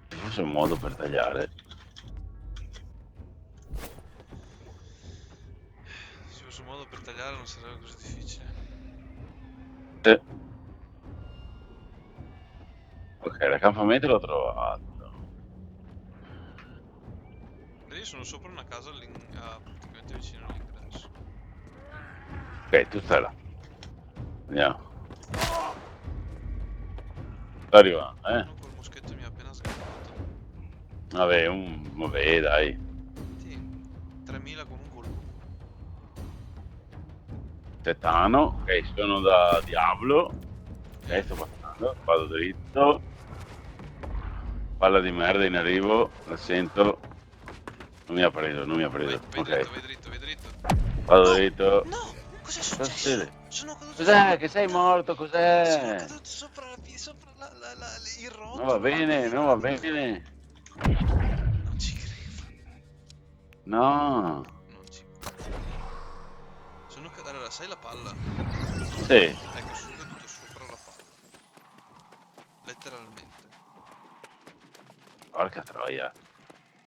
Forse è un modo per tagliare. Se fosse un modo per tagliare non sarebbe così difficile. Ok, l'accampamento l'ho trovato. Io sono sopra una casa praticamente vicino all'ingresso. Ok, tu stai là. Andiamo. Sto arrivando, Uno col moschetto mi ha appena sgamato. Vabbè, dai. Sì, 3000 con un colpo. Tetano. Ok, sono da Diablo. Ok, sto passando. Vado dritto. Palla di merda in arrivo. La sento. Non mi ha preso. Vai Ok. dritto, vai dritto, vai dritto. Vado No! dritto. No! Cos'è Cosa successo? succede? Sono caduto Cos'è? sopra... Che sei No! morto? Sono Cos'è? caduto sopra il Non va rotolo bene, di non va pratica. bene. Non ci credo. No. Non ci posso credere. Allora, sai la palla? Sì. Ecco, sono caduto sopra la palla. Letteralmente. Porca troia.